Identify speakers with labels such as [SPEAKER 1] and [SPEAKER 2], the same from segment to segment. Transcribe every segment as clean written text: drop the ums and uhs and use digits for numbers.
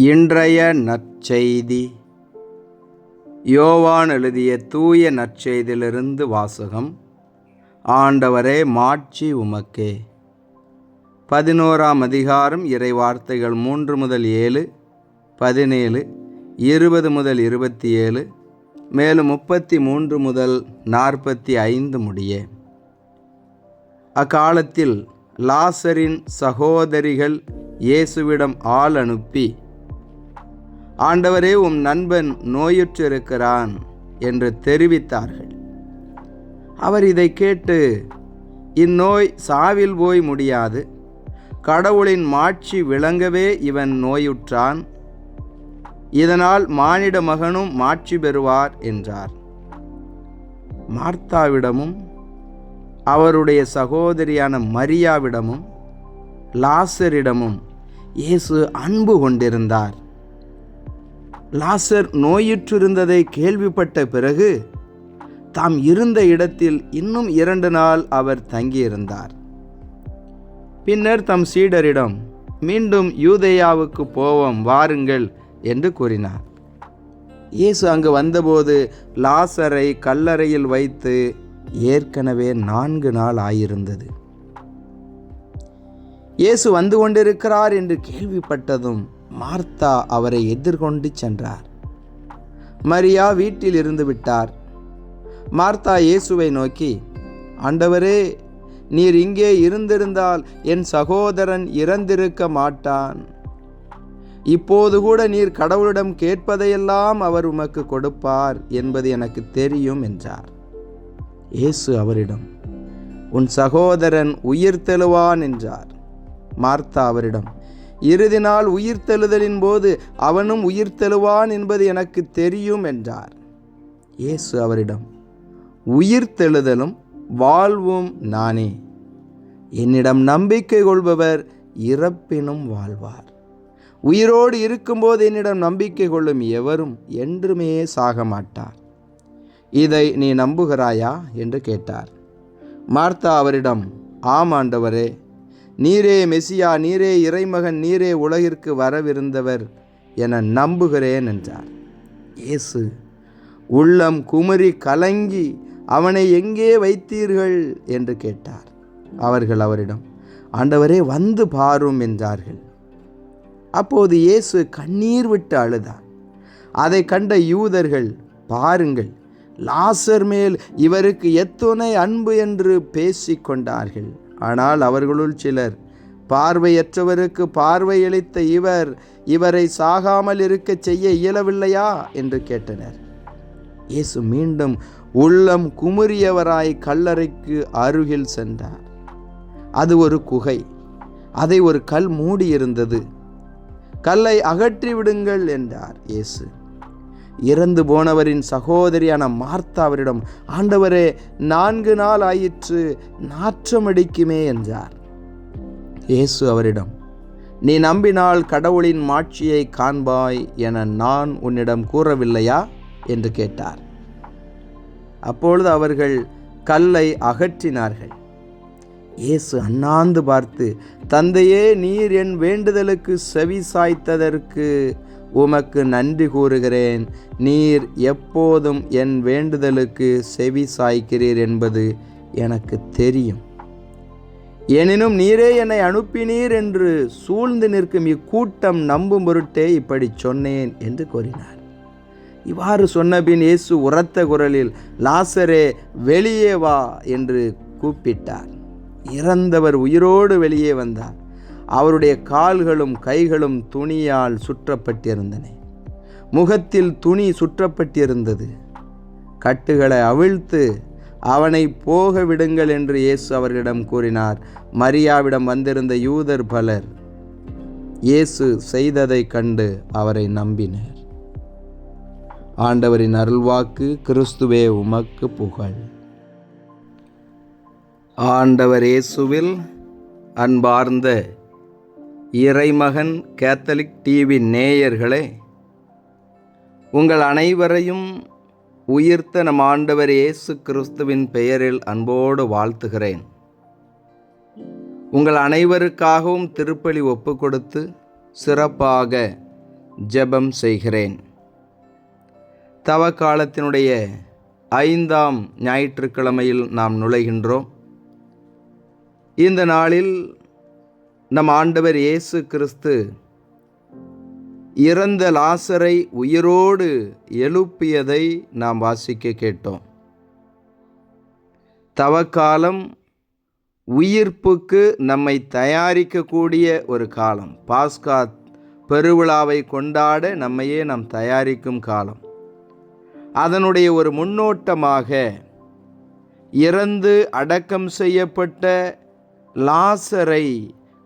[SPEAKER 1] இன்றைய நற்செய்தி யோவான் எழுதிய தூய நற்செய்தியிலிருந்து வாசகம். ஆண்டவரே, மாட்சி உமக்கே. 11ஆம் அதிகாரம், இறைவார்த்தைகள் 3 முதல் 7, 17, 20 முதல் 27, மேலும் 33 முதல் 45 முடிய. அக்காலத்தில் லாசரின் சகோதரிகள் இயேசுவிடம் ஆள் அனுப்பி, ஆண்டவரே, உம் நண்பன் நோயுற்றிருக்கிறான் என்று தெரிவித்தார்கள். அவர் இதை கேட்டு, இந்நோய் சாவில் போய் முடியாது, கடவுளின் மாட்சி விளங்கவே இவன் நோயுற்றான், இதனால் மானிட மகனும் மாட்சி பெறுவார் என்றார். மார்த்தாவிடமும் அவருடைய சகோதரியான மரியாவிடமும் லாசரிடமும் இயேசு அன்பு கொண்டிருந்தார். லாசர் நோயுற்றிருந்ததை கேள்விப்பட்ட பிறகு தாம் இருந்த இடத்தில் இன்னும் 2 நாள் அவர் தங்கியிருந்தார். பின்னர் தம் சீடரிடம், மீண்டும் யூதேயாவுக்கு போவோம், வாருங்கள் என்று கூறினார். இயேசு அங்கு வந்தபோது லாசரை கல்லறையில் வைத்து ஏற்கனவே 4 நாள் ஆயிருந்தது. இயேசு வந்து கொண்டிருக்கிறார் என்று கேள்விப்பட்டதும் மார்த்தா அவரை எதிர்கொண்டு சென்றார். மரியா வீட்டில் இருந்து விட்டார். மார்த்தா இயேசுவை நோக்கி, ஆண்டவரே, நீர் இங்கே இருந்திருந்தால் என் சகோதரன் இறந்திருக்க மாட்டான். இப்போது கூட நீர் கடவுளிடம் கேட்பதையெல்லாம் அவர் உமக்கு கொடுப்பார் என்பது எனக்கு தெரியும் என்றார். இயேசு அவரிடம், உன் சகோதரன் உயிர்த்தெழுவான் என்றார். மார்த்தா அவரிடம், இறுதி நாள் உயிர்த்தெழுதலின் போது அவனும் உயிர்த்தெழுவான் என்பது எனக்கு தெரியும் என்றார். இயேசு அவரிடம், உயிர்த்தெழுதலும் வாழ்வும் நானே. என்னிடம் நம்பிக்கை கொள்பவர் இறப்பினும் வாழ்வார். உயிரோடு இருக்கும்போது என்னிடம் நம்பிக்கை கொள்ளும் எவரும் என்றுமே சாக மாட்டார். இதை நீ நம்புகிறாயா என்று கேட்டார். மார்த்தா அவரிடம், ஆம் ஆண்டவரே, நீரே மெசியா, நீரே இறைமகன், நீரே உலகிற்கு வரவிருந்தவர் என நம்புகிறேன் என்றார். இயேசு உள்ளம் குமுறி கலங்கி, அவனை எங்கே வைத்தீர்கள் என்று கேட்டார். அவர்கள் அவரிடம், ஆண்டவரே, வந்து பாரும் என்றார்கள். அப்போது இயேசு கண்ணீர் விட்டு அழுதார். அதை கண்ட யூதர்கள், பாருங்கள், லாசர் மேல் இவருக்கு எத்துணை அன்பு என்று பேசிக்கொண்டார்கள். ஆனால் அவர்களுள் சிலர், பார்வையற்றவருக்கு பார்வையளித்த இவரை சாகாமல் இருக்க செய்ய இயலவில்லையா என்று கேட்டனர். இயேசு மீண்டும் உள்ளம் குமுறியவராய் கல்லறைக்கு அருகில் சென்றார். அது ஒரு குகை. அதை ஒரு கல் மூடியிருந்தது. கல்லை அகற்றி விடுங்கள் என்றார் இயேசு. இறந்து போனவரின் சகோதரியான மார்த்தா அவரிடம், ஆண்டவரே, 4 நாள் ஆயிற்று, நாற்றமடிக்குமே என்றார். இயேசு அவரிடம், நீ நம்பினால் கடவுளின் மாட்சியை காண்பாய் என நான் உன்னிடம் கூறவில்லையா என்று கேட்டார். அப்பொழுது அவர்கள் கல்லை அகற்றினார்கள். இயேசு அண்ணாந்து பார்த்து, தந்தையே, நீர் என் வேண்டுதலுக்கு செவி சாய்த்ததற்கு உமக்கு நன்றி கூறுகிறேன். நீர் எப்போதும் என் வேண்டுதலுக்கு செவி சாய்க்கிறீர் என்பது எனக்கு தெரியும். எனினும் நீரே என்னை அனுப்பினீர் என்று சூழ்ந்து நிற்கும் இக்கூட்டம் நம்பும் பொருட்டே இப்படி சொன்னேன் என்று கூறினார். இவ்வாறு சொன்னபின் இயேசு உரத்த குரலில், லாசரே, வெளியே வா என்று கூப்பிட்டார். இறந்தவர் உயிரோடு வெளியே வந்தார். அவருடைய கால்களும் கைகளும் துணியால் சுற்றப்பட்டிருந்தன. முகத்தில் துணி சுற்றப்பட்டிருந்தது. கட்டுகளை அவிழ்த்து அவனை போக விடுங்கள் என்று இயேசு அவர்களிடம் கூறினார். மரியாவிடம் வந்திருந்த யூதர் பலர் இயேசு செய்ததைக் கண்டு அவரை நம்பினர். ஆண்டவரின் அருள்வாக்கு. கிறிஸ்துவே, உமக்கு புகழ். ஆண்டவர் இயேசுவில் அன்பார்ந்த இறைமகன் கேத்தலிக் டிவி நேயர்களே, உங்கள் அனைவரையும் உயிர்த்த நம் ஆண்டவர் இயேசு கிறிஸ்துவின் பெயரில் அன்போடு வாழ்த்துகிறேன். உங்கள் அனைவருக்காகவும் திருப்பலி ஒப்பு கொடுத்து சிறப்பாக ஜெபம் செய்கிறேன். தவக்காலத்தினுடைய 5ஆம் ஞாயிற்றுக்கிழமையில் நாம் நுழைகின்றோம். இந்த நாளில் நம் ஆண்டவர் இயேசு கிறிஸ்து இறந்த லாசரை உயிரோடு எழுப்பியதை நாம் வாசிக்க கேட்டோம். தவக்காலம் உயிர்ப்புக்கு நம்மை தயாரிக்கக்கூடிய ஒரு காலம். பாஸ்கா பெருவிழாவை கொண்டாட நம்மையே நாம் தயாரிக்கும் காலம். அதனுடைய ஒரு முன்னோட்டமாக இறந்து அடக்கம் செய்யப்பட்ட லாசரை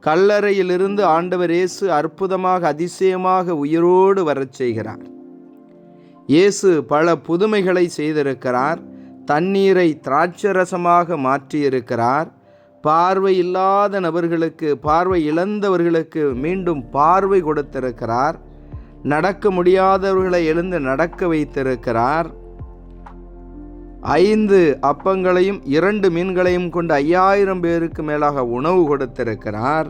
[SPEAKER 1] கல்லறையிலிருந்து ஆண்டவர் இயேசு அற்புதமாக அதிசயமாக உயிரோடு வரச் செய்கிறார். இயேசு பல புதுமைகளை செய்திருக்கிறார். தண்ணீரை திராட்சரசமாக மாற்றியிருக்கிறார். பார்வை இல்லாத நபர்களுக்கு, பார்வை இழந்தவர்களுக்கு மீண்டும் பார்வை கொடுத்திருக்கிறார். நடக்க முடியாதவர்களை எழுந்து நடக்க வைத்திருக்கிறார். 5 அப்பங்களையும் 2 மீன்களையும் கொண்டு 5000 பேருக்கு மேலாக உணவு கொடுத்திருக்கிறார்.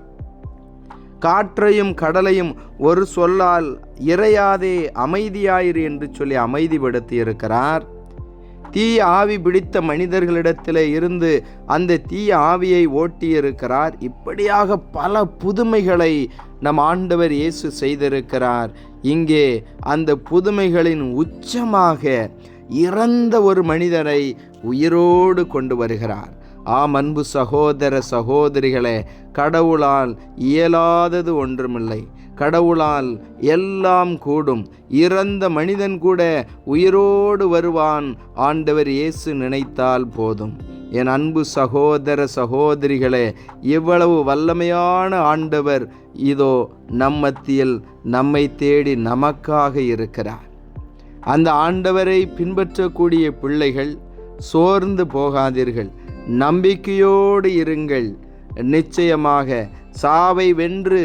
[SPEAKER 1] காற்றையும் கடலையும் ஒரு சொல்லால் இறையாதே அமைதியாயிரு என்று சொல்லி அமைதிப்படுத்தி இருக்கிறார். தீய ஆவி பிடித்த மனிதர்களிடத்தில் இருந்து அந்த தீய ஆவியை ஓட்டியிருக்கிறார். இப்படியாக பல புதுமைகளை நம் ஆண்டவர் இயேசு செய்திருக்கிறார். இங்கே அந்த புதுமைகளின் உச்சமாக இறந்த ஒரு மனிதரை உயிரோடு கொண்டு வருகிறார். ஆம் அன்பு சகோதர சகோதரிகளே, கடவுளால் இயலாதது ஒன்றுமில்லை. கடவுளால் எல்லாம் கூடும். இறந்த மனிதன் கூட உயிரோடு வருவான். ஆண்டவர் இயேசு நினைத்தால் போதும். என் அன்பு சகோதர சகோதரிகளே, இவ்வளவு வல்லமையான ஆண்டவர் இதோ நம் மத்தியில் நம்மை தேடி நமக்காக இருக்கிறார். அந்த ஆண்டவரை பின்பற்றக்கூடிய பிள்ளைகள் சோர்ந்து போகாதீர்கள், நம்பிக்கையோடு இருங்கள். நிச்சயமாக சாவை வென்று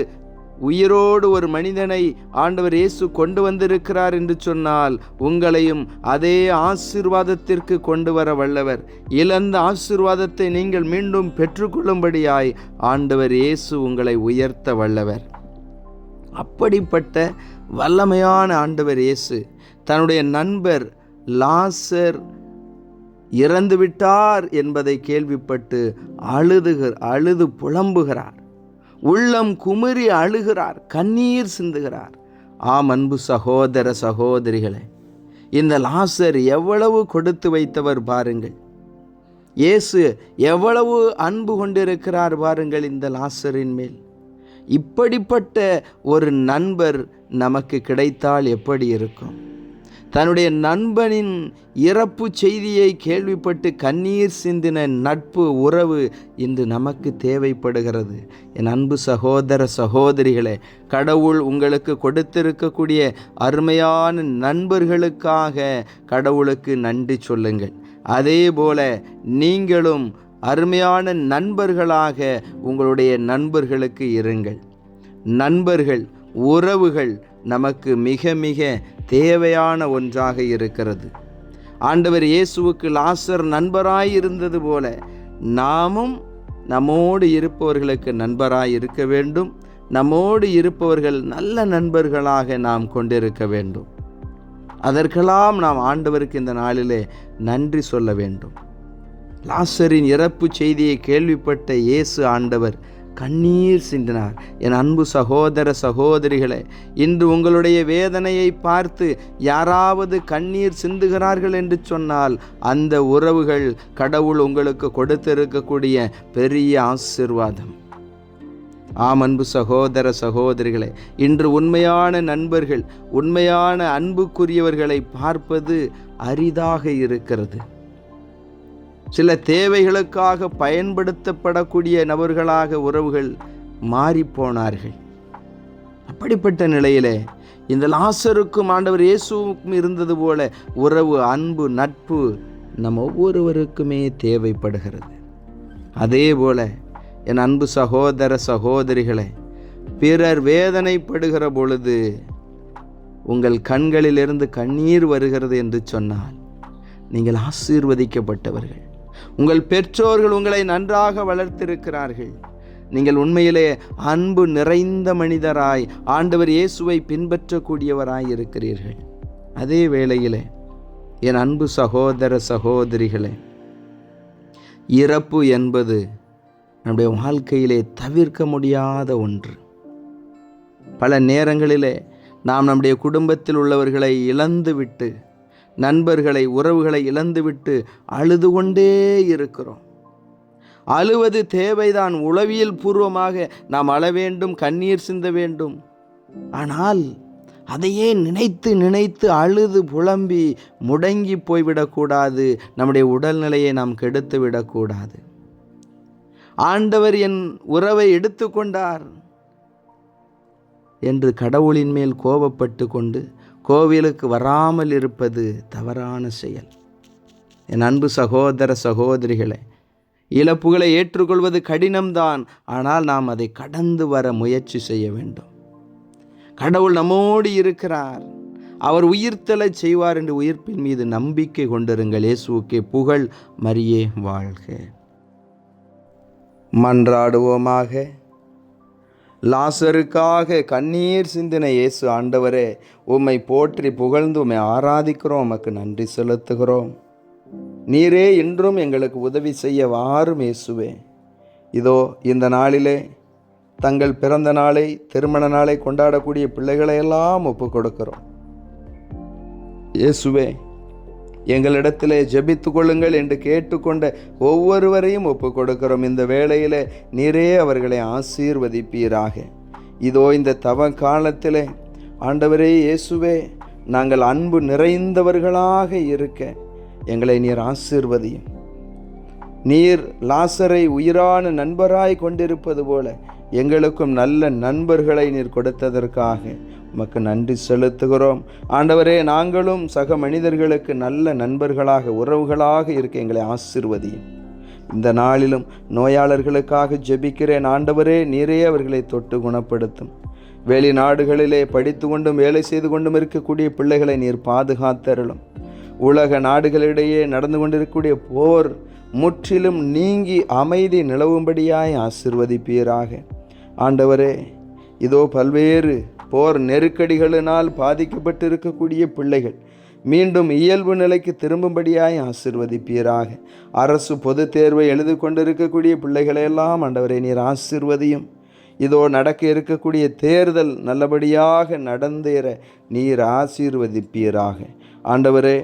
[SPEAKER 1] உயிரோடு ஒரு மனிதனை ஆண்டவர் இயேசு கொண்டு வந்திருக்கிறார் என்று சொன்னால் உங்களையும் அதே ஆசீர்வாதத்திற்கு கொண்டு வர வல்லவர். இழந்த ஆசீர்வாதத்தை நீங்கள் மீண்டும் பெற்றுக்கொள்ளும்படியாய் ஆண்டவர் இயேசு உங்களை உயர்த்த வல்லவர். அப்படிப்பட்ட வல்லமையான ஆண்டவர் இயேசு தன்னுடைய நண்பர் லாசர் இறந்துவிட்டார் என்பதை கேள்விப்பட்டு அழுது புலம்புகிறார். உள்ளம் குமுறி அழுகிறார், கண்ணீர் சிந்துகிறார். ஆம் அன்பு சகோதர சகோதரிகளே, இந்த லாசர் எவ்வளவு கொடுத்து வைத்தவர் பாருங்கள். இயேசு எவ்வளவு அன்பு கொண்டிருக்கிறார் பாருங்கள் இந்த லாசரின் மேல். இப்படிப்பட்ட ஒரு நண்பர் நமக்கு கிடைத்தால் எப்படி இருக்கும்? தன்னுடைய நண்பனின் இறப்பு செய்தியை கேள்விப்பட்டு கண்ணீர் சிந்தின நட்பு உறவு இன்று நமக்கு தேவைப்படுகிறது. என் அன்பு சகோதர சகோதரிகளே, கடவுள் உங்களுக்கு கொடுத்திருக்கக்கூடிய அருமையான நண்பர்களுக்காக கடவுளுக்கு நன்றி சொல்லுங்கள். அதே போல நீங்களும் அருமையான நண்பர்களாக உங்களுடைய நண்பர்களுக்கு இருங்கள். நண்பர்கள், உறவுகள் நமக்கு மிக மிக தேவையான ஒன்றாக இருக்கிறது. ஆண்டவர் இயேசுவுக்கு லாசர் நண்பராய் இருந்தது போல நாமும் நம்மோடு இருப்பவர்களுக்கு நண்பராய் இருக்க வேண்டும். நம்மோடு இருப்பவர்கள் நல்ல நண்பர்களாக நாம் கொண்டிருக்க வேண்டும். அதற்கெல்லாம் நாம் ஆண்டவருக்கு இந்த நாளிலே நன்றி சொல்ல வேண்டும். லாசரின் இறப்பு செய்தியை கேள்விப்பட்ட இயேசு ஆண்டவர் கண்ணீர் சிந்தினார். என் அன்பு சகோதர சகோதரிகளே, இன்று உங்களுடைய வேதனையை பார்த்து யாராவது கண்ணீர் சிந்துகிறார்கள் என்று சொன்னால் அந்த உறவுகள் கடவுள் உங்களுக்கு கொடுத்திருக்கக்கூடிய பெரிய ஆசீர்வாதம். ஆம் அன்பு சகோதர சகோதரிகளே, இன்று உண்மையான நண்பர்கள், உண்மையான அன்புக்குரியவர்களை பார்ப்பது அரிதாக இருக்கிறது. சில தேவைகளுக்காக பயன்படுத்தப்படக்கூடிய நபர்களாக உறவுகள் மாறிப்போனார்கள். அப்படிப்பட்ட நிலையிலே இந்த லாசருக்கும் ஆண்டவர் இயேசுவுக்கும் இருந்தது போல உறவு, அன்பு, நட்பு நம் ஒவ்வொருவருக்குமே தேவைப்படுகிறது. அதே போல என் அன்பு சகோதர சகோதரிகளே, பிறர் வேதனைப்படுகிற பொழுது உங்கள் கண்களிலிருந்து கண்ணீர் வருகிறது என்று சொன்னால் நீங்கள் ஆசீர்வதிக்கப்பட்டவர்கள். உங்கள் பெற்றோர்கள் உங்களை நன்றாக வளர்த்திருக்கிறார்கள். நீங்கள் உண்மையிலே அன்பு நிறைந்த மனிதராய் ஆண்டவர் இயேசுவை பின்பற்றக்கூடியவராய் இருக்கிறீர்கள். அதே வேளையிலே என் அன்பு சகோதர சகோதரிகளே, இறப்பு என்பது நம்முடைய வாழ்க்கையிலே தவிர்க்க முடியாத ஒன்று. பல நேரங்களிலே நாம் நம்முடைய குடும்பத்தில் உள்ளவர்களை இழந்துவிட்டு, நண்பர்களை, உறவுகளை இழந்துவிட்டு அழுது கொண்டே இருக்கிறோம். அழுவது தேவைதான், உளவியல் பூர்வமாக நாம் அழ வேண்டும், கண்ணீர் சிந்த வேண்டும். ஆனால் அதையே நினைத்து நினைத்து அழுது புலம்பி முடங்கி போய்விடக்கூடாது. நம்முடைய உடல்நிலையை நாம் கெடுத்து விடக்கூடாது. ஆண்டவர் என் உறவை எடுத்துக்கொண்டார் என்று கடவுளின் மேல் கோபப்பட்டு கொண்டு கோவிலுக்கு வராமல் இருப்பது தவறான செயல். என் அன்பு சகோதர சகோதரிகளே, இழப்புகளை ஏற்றுக்கொள்வது கடினம்தான். ஆனால் நாம் அதை கடந்து வர முயற்சி செய்ய வேண்டும். கடவுள் நம்மோடு இருக்கிறார், அவர் உயிர்த்தெழச் செய்வார் என்று உயிர்ப்பின் மீது நம்பிக்கை கொண்டிருங்கள். இயேசுவுக்கே புகழ், மரியே வாழ்க. மன்றாடுவோமாக. லாசருக்காக கண்ணீர் சிந்தின இயேசு ஆண்டவரே, உம்மை போற்றி புகழ்ந்து உம்மை ஆராதிக்கிறோம், உமக்கு நன்றி செலுத்துகிறோம். நீரே இன்றும் எங்களுக்கு உதவி செய்ய வாரும் இயேசுவே. இதோ இந்த நாளிலே தங்கள் பிறந்த நாளை, திருமண நாளை கொண்டாடக்கூடிய பிள்ளைகளையெல்லாம் ஒப்புக் கொடுக்கிறோம். இயேசுவே, எங்களிடத்திலே ஜெபித்து கொள்ளுங்கள் என்று கேட்டுக்கொண்ட ஒவ்வொருவரையும் ஒப்புக் கொடுக்கிறோம். இந்த வேளையிலே நீரே அவர்களை ஆசீர்வதிப்பீராக. இதோ இந்த தவ காலத்திலே ஆண்டவரே இயேசுவே, நாங்கள் அன்பு நிறைந்தவர்களாக இருக்க எங்களை நீர் ஆசீர்வதியும். நீர் லாசரை உயிரான நண்பராய் கொண்டிருப்பது போல எங்களுக்கும் நல்ல நண்பர்களை நீர் கொடுத்ததற்காக உமக்கு நன்றி செலுத்துகிறோம். ஆண்டவரே, நாங்களும் சக மனிதர்களுக்கு நல்ல நண்பர்களாக, உறவுகளாக இருக்க எங்களை ஆசீர்வதியும். இந்த நாளிலும் நோயாளர்களுக்காக ஜெபிக்கிறேன். ஆண்டவரே, நீரே அவர்களை தொட்டு குணப்படுத்தும். வெளிநாடுகளிலே படித்து கொண்டும் வேலை செய்து கொண்டும் இருக்கக்கூடிய பிள்ளைகளை நீர் பாதுகாத்தருளும். உலக நாடுகளிடையே நடந்து கொண்டிருக்கக்கூடிய போர் முற்றிலும் நீங்கி அமைதி நிலவும்படியாய் ஆசீர்வதிப்பீராக. ஆண்டவரே, இதோ பல்வேறு போர் நெருக்கடிகளினால் பாதிக்கப்பட்டு இருக்கக்கூடிய பிள்ளைகள் மீண்டும் இயல்பு நிலைக்கு திரும்பும்படியாய் ஆசீர்வதிப்பீராக. அரசு பொது தேர்வை எழுதி கொண்டிருக்கக்கூடிய பிள்ளைகளையெல்லாம் ஆண்டவரே நீர் ஆசீர்வதியும். இதோ நடக்க இருக்கக்கூடிய தேர்தல் நல்லபடியாக நடந்தேற நீர் ஆசீர்வதிப்பீராக. ஆண்டவரே,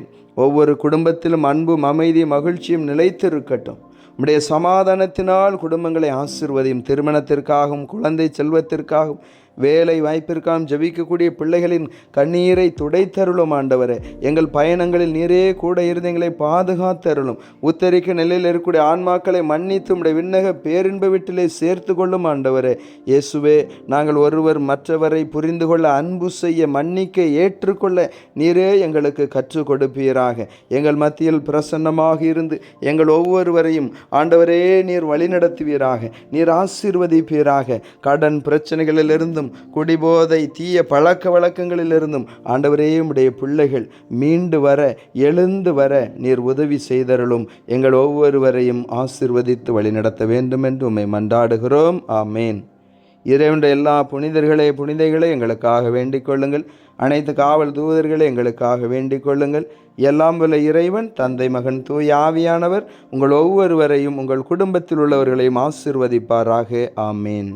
[SPEAKER 1] ஒவ்வொரு குடும்பத்திலும் அன்பும் அமைதி மகிழ்ச்சியும் நிலைத்திருக்கட்டும். உம்முடைய சமாதானத்தினால் குடும்பங்களை ஆசீர்வதியும். திருமணத்திற்காகவும் குழந்தை செல்வத்திற்காகவும் வேலை வாய்ப்பிற்காகவும் ஜெபிக்கக்கூடிய பிள்ளைகளின் கண்ணீரை துடைத்தருளும். ஆண்டவரே, எங்கள் பயணங்களில் நீரே கூட இருந்து எங்களை பாதுகாத்தருளும். உத்தரிக்க நிலையில் இருக்கக்கூடிய ஆன்மாக்களை மன்னித்து உம்முடைய விண்ணக பேரின்ப வீட்டிலே சேர்த்து கொள்ளும். ஆண்டவரே இயேசுவே, நாங்கள் ஒருவர் மற்றவரை புரிந்து கொள்ள, அன்பு செய்ய, மன்னிக்க, ஏற்றுக்கொள்ள நீரே எங்களுக்கு கற்றுக் கொடுப்பீராக. எங்கள் மத்தியில் பிரசன்னமாக இருந்து எங்கள் ஒவ்வொருவரையும் ஆண்டவரே நீர் வழிநடத்துவீராக. நீர் ஆசீர்வதிப்பீராக. கடன் பிரச்சனைகளிலிருந்தும், குடிபோதை, தீய பழக்க வழக்கங்களிலிருந்தும் ஆண்டவரே உம்முடைய பிள்ளைகள் மீண்டு வர, எழுந்து வர நீர் உதவி செய்தருளும். எங்கள் ஒவ்வொருவரையும் ஆசீர்வதித்து வழிநடத்த வேண்டும் என்று உம்மை மன்றாடுகிறோம். ஆமேன். இறைவனுடைய எல்லா புனிதர்களே, புனிதைகளே எங்களுக்காக வேண்டிக் கொள்ளுங்கள். அனைத்து காவல் தூதர்களே எங்களுக்காக வேண்டிக் கொள்ளுங்கள். எல்லாம் வல்ல இறைவன், தந்தை, மகன், தூய ஆவியானவர் உங்கள் ஒவ்வொருவரையும் உங்கள் குடும்பத்தில் உள்ளவர்களையும் ஆசீர்வதிப்பாராக. ஆமேன்.